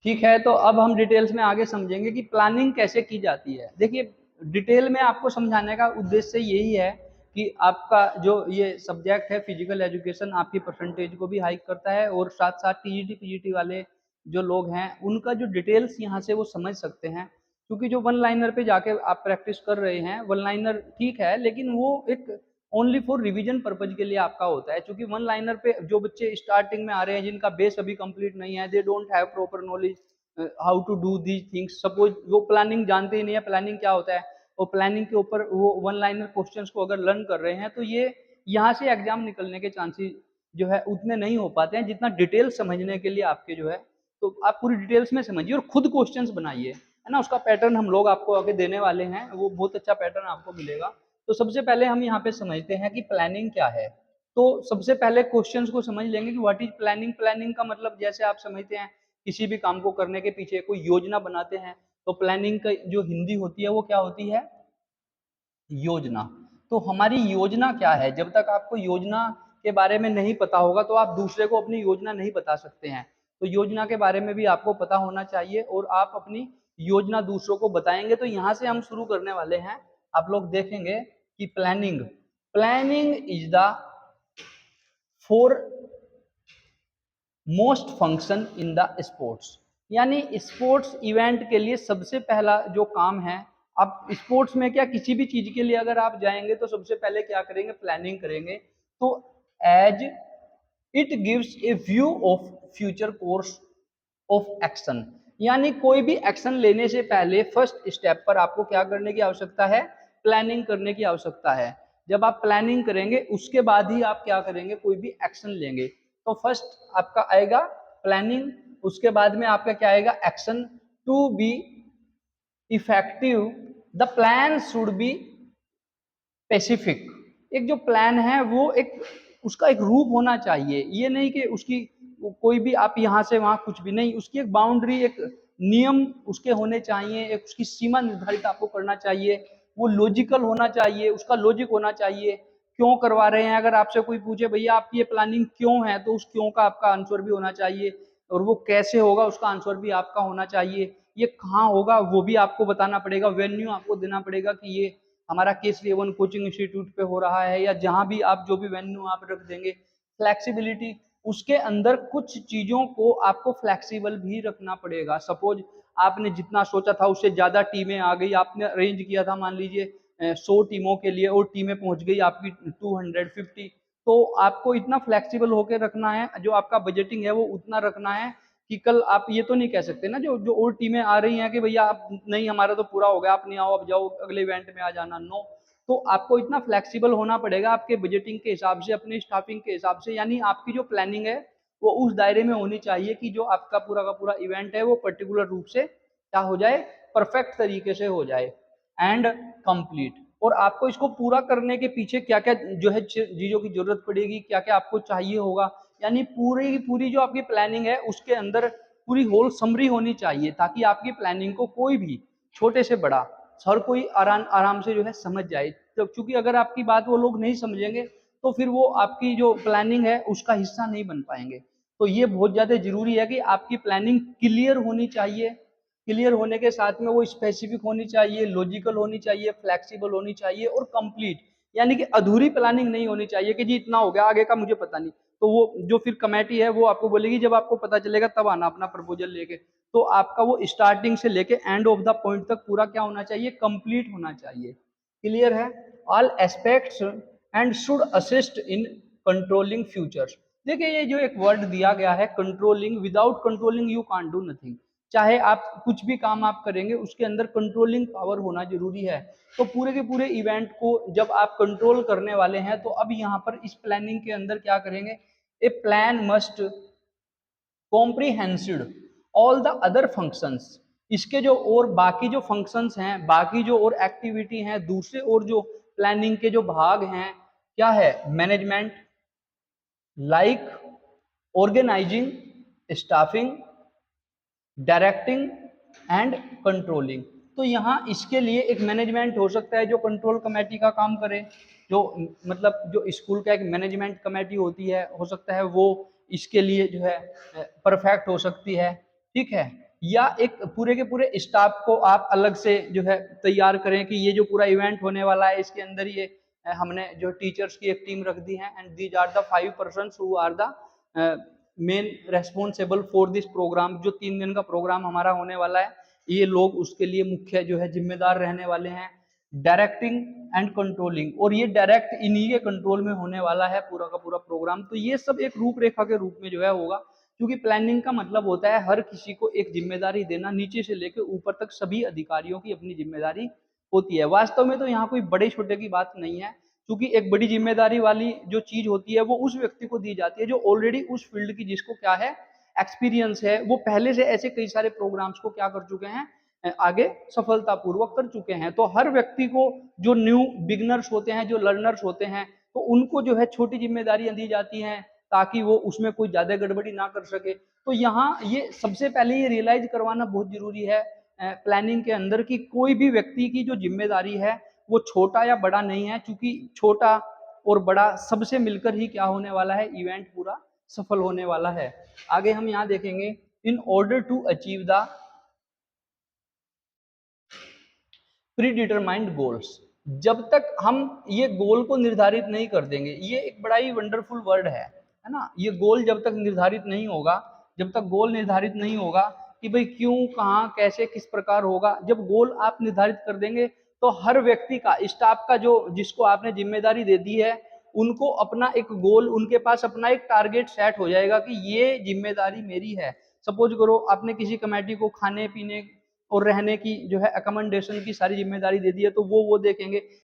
ठीक है, तो अब हम डिटेल्स में आगे समझेंगे कि प्लानिंग कैसे की जाती है। देखिए, डिटेल में आपको समझाने का उद्देश्य यही है कि आपका जो ये सब्जेक्ट है फिजिकल एजुकेशन, आपकी परसेंटेज को भी हाइक करता है और साथ साथ टीजीटी पीजीटी वाले जो लोग हैं उनका जो डिटेल्स यहाँ से वो समझ सकते हैं। क्योंकि जो वन लाइनर पे जाके आप प्रैक्टिस कर रहे हैं, वन लाइनर ठीक है, लेकिन वो एक ओनली फॉर रिवीजन पर्पज के लिए आपका होता है। क्योंकि वन लाइनर पे जो बच्चे स्टार्टिंग में आ रहे हैं, जिनका बेस अभी कंप्लीट नहीं है, they don't have proper knowledge how to do these things. Suppose वो प्लानिंग जानते ही नहीं है, प्लानिंग क्या होता है, और प्लानिंग के ऊपर वो वन लाइनर क्वेश्चंस को अगर लर्न कर रहे हैं, तो ये यहाँ से एग्जाम निकलने के चांसेस जो है उतने नहीं हो पाते हैं जितना डिटेल समझने के लिए आपके जो है। तो आप पूरी डिटेल्स में समझिए और खुद क्वेश्चंस बनाइए, है ना। उसका पैटर्न हम लोग आपको आगे देने वाले हैं, वो बहुत अच्छा पैटर्न आपको मिलेगा। तो सबसे पहले हम यहाँ पे समझते हैं कि प्लानिंग क्या है। तो सबसे पहले क्वेश्चंस को समझ लेंगे कि व्हाट इज प्लानिंग। प्लानिंग का मतलब जैसे आप समझते हैं किसी भी काम को करने के पीछे कोई योजना बनाते हैं, तो प्लानिंग का जो हिंदी होती है वो क्या होती है, योजना। तो हमारी योजना क्या है, जब तक आपको योजना के बारे में नहीं पता होगा तो आप दूसरे को अपनी योजना नहीं बता सकते हैं। तो योजना के बारे में भी आपको पता होना चाहिए और आप अपनी योजना दूसरों को बताएंगे। तो यहाँ से हम शुरू करने वाले हैं। आप लोग देखेंगे कि planning planning is the four most function in the sports. यानी स्पोर्ट्स इवेंट के लिए सबसे पहला जो काम है, आप स्पोर्ट्स में क्या किसी भी चीज के लिए अगर आप जाएंगे तो सबसे पहले क्या करेंगे, प्लानिंग करेंगे। तो as it gives a view of future course of action. यानी कोई भी एक्शन लेने से पहले फर्स्ट स्टेप पर आपको क्या करने की आवश्यकता है, प्लानिंग करने की आवश्यकता है। जब आप प्लानिंग करेंगे उसके बाद ही आप क्या करेंगे, कोई भी एक्शन लेंगे। तो फर्स्ट आपका आएगा प्लानिंग, उसके बाद में आपका क्या आएगा, action. To be effective the plan should be specific. एक जो प्लान है वो एक उसका एक रूप होना चाहिए। ये नहीं कि उसकी कोई भी आप यहाँ से वहां कुछ भी नहीं, उसकी एक बाउंड्री, एक नियम उसके होने चाहिए, एक उसकी सीमा निर्धारित आपको करना चाहिए। वो लॉजिकल होना चाहिए, उसका लॉजिक होना चाहिए। क्यों करवा रहे हैं, अगर आपसे कोई पूछे भैया आपकी ये प्लानिंग क्यों है, तो उस क्यों का आपका आंसर भी होना चाहिए। और वो कैसे होगा उसका आंसर भी आपका होना चाहिए। ये कहाँ होगा वो भी आपको बताना पड़ेगा, वेन्यू आपको देना पड़ेगा कि ये हमारा KCA1 कोचिंग इंस्टीट्यूट पे हो रहा है, या जहां भी आप जो भी वेन्यू आप रख देंगे। फ्लेक्सिबिलिटी, उसके अंदर कुछ चीजों को आपको फ्लेक्सिबल भी रखना पड़ेगा। सपोज आपने जितना सोचा था उससे ज्यादा टीमें आ गई, आपने अरेंज किया था मान लीजिए 100 टीमों के लिए, और टीमें पहुंच गई आपकी 250। तो आपको इतना फ्लेक्सिबल होकर रखना है, जो आपका बजटिंग है वो उतना रखना है कि कल आप ये तो नहीं कह सकते ना, जो जो और टीमें आ रही हैं कि भैया आप नहीं, हमारा तो पूरा हो गया, आप नहीं आओ, अब जाओ अगले इवेंट में आ जाना। नो। तो आपको इतना फ्लेक्सिबल होना पड़ेगा आपके बजटिंग के हिसाब से, अपनी स्टाफिंग के हिसाब से। यानी आपकी जो प्लानिंग है वो उस दायरे में होनी चाहिए कि जो आपका पूरा का पूरा इवेंट है वो पर्टिकुलर रूप से क्या हो जाए, परफेक्ट तरीके से हो जाए एंड कंप्लीट। और आपको इसको पूरा करने के पीछे क्या क्या जो है चीजों की जरूरत पड़ेगी, क्या क्या आपको चाहिए होगा, यानी पूरी की पूरी जो आपकी प्लानिंग है उसके अंदर पूरी होल समरी होनी चाहिए, ताकि आपकी प्लानिंग को कोई भी छोटे से बड़ा हर कोई आराम से जो है समझ जाए। तो क्योंकि अगर आपकी बात वो लोग नहीं समझेंगे तो फिर वो आपकी जो प्लानिंग है उसका हिस्सा नहीं बन पाएंगे। तो ये बहुत ज्यादा जरूरी है कि आपकी प्लानिंग क्लियर होनी चाहिए। क्लियर होने के साथ में वो स्पेसिफिक होनी चाहिए, लॉजिकल होनी चाहिए, फ्लेक्सिबल होनी चाहिए और कंप्लीट। यानी कि अधूरी प्लानिंग नहीं होनी चाहिए कि जी इतना हो गया आगे का मुझे पता नहीं। तो वो जो फिर कमेटी है वो आपको बोलेगी जब आपको पता चलेगा तब आना अपना प्रपोजल लेके। तो आपका वो स्टार्टिंग से लेके एंड ऑफ द पॉइंट तक पूरा क्या होना चाहिए, कंप्लीट होना चाहिए। क्लियर है। All aspects and should assist in controlling futures. देखिए ये जो एक वर्ड दिया गया है controlling, without controlling you can't do nothing. चाहे आप कुछ भी काम आप करेंगे उसके अंदर कंट्रोलिंग पावर होना जरूरी है। तो पूरे के पूरे इवेंट को जब आप कंट्रोल करने वाले हैं, तो अब यहाँ पर इस प्लानिंग के अंदर क्या करेंगे, a plan must comprehensive all the other functions. इसके जो और बाकी जो फंक्शंस हैं, बाकी जो और एक्टिविटी हैं, दूसरे और जो प्लानिंग के जो भाग हैं, क्या है, management, like organising, staffing, directing and controlling. तो यहाँ इसके लिए एक मैनेजमेंट हो सकता है जो कंट्रोल कमेटी का काम करे, जो मतलब जो स्कूल का एक मैनेजमेंट कमेटी होती है, हो सकता है वो इसके लिए जो है परफेक्ट हो सकती है। ठीक है। या एक पूरे के पूरे स्टाफ को आप अलग से जो है तैयार करें कि ये जो पूरा इवेंट होने वाला है इसके अंदर ये हमने जो टीचर्स की एक टीम रख दी है, and these are the 5 persons who are the main responsible for this programme. जो 3 दिन का प्रोग्राम हमारा होने वाला है, ये लोग उसके लिए मुख्य जो है जिम्मेदार रहने वाले हैं। डायरेक्टिंग एंड कंट्रोलिंग, और ये डायरेक्ट इन्हीं के कंट्रोल में होने वाला है पूरा का पूरा प्रोग्राम। तो ये सब एक रूपरेखा के रूप में जो है होगा, क्योंकि प्लानिंग का मतलब होता है हर किसी को एक जिम्मेदारी देना, नीचे से लेकर ऊपर तक सभी अधिकारियों की अपनी जिम्मेदारी होती है। वास्तव में तो यहाँ कोई बड़े छोटे की बात नहीं है, क्योंकि एक बड़ी जिम्मेदारी वाली जो चीज होती है वो उस व्यक्ति को दी जाती है जो ऑलरेडी उस फील्ड की, जिसको क्या है एक्सपीरियंस है, वो पहले से ऐसे कई सारे प्रोग्राम्स को क्या कर चुके हैं, आगे सफलतापूर्वक कर चुके हैं। तो हर व्यक्ति को, जो न्यू बिगनर्स होते हैं, जो लर्नर्स होते हैं, तो उनको जो है छोटी जिम्मेदारियां दी जाती हैं ताकि वो उसमें कोई ज्यादा गड़बड़ी ना कर सके। तो यहाँ ये सबसे पहले ये रियलाइज करवाना बहुत जरूरी है प्लानिंग के अंदर कि कोई भी व्यक्ति की जो जिम्मेदारी है वो छोटा या बड़ा नहीं है, क्योंकि छोटा और बड़ा सबसे मिलकर ही क्या होने वाला है, इवेंट पूरा सफल होने वाला है। आगे हम यहाँ देखेंगे, in order to achieve the predetermined goals. जब तक हम ये गोल को निर्धारित नहीं कर देंगे, ये एक बड़ा ही वंडरफुल वर्ड है ना, ये गोल जब तक निर्धारित नहीं होगा, जब तक गोल निर्धारित नहीं होगा कि भाई क्यों, कहाँ, कैसे, किस प्रकार होगा, जब गोल आप निर्धारित कर देंगे तो हर व्यक्ति का, स्टाफ का, जो जिसको आपने जिम्मेदारी दे दी है, उनको अपना एक गोल, उनके पास अपना एक टारगेट सेट हो जाएगा कि ये जिम्मेदारी मेरी है। सपोज करो आपने किसी कमेटी को खाने पीने और रहने की जो है अकोमोडेशन की सारी जिम्मेदारी दे दी है, तो वो देखेंगे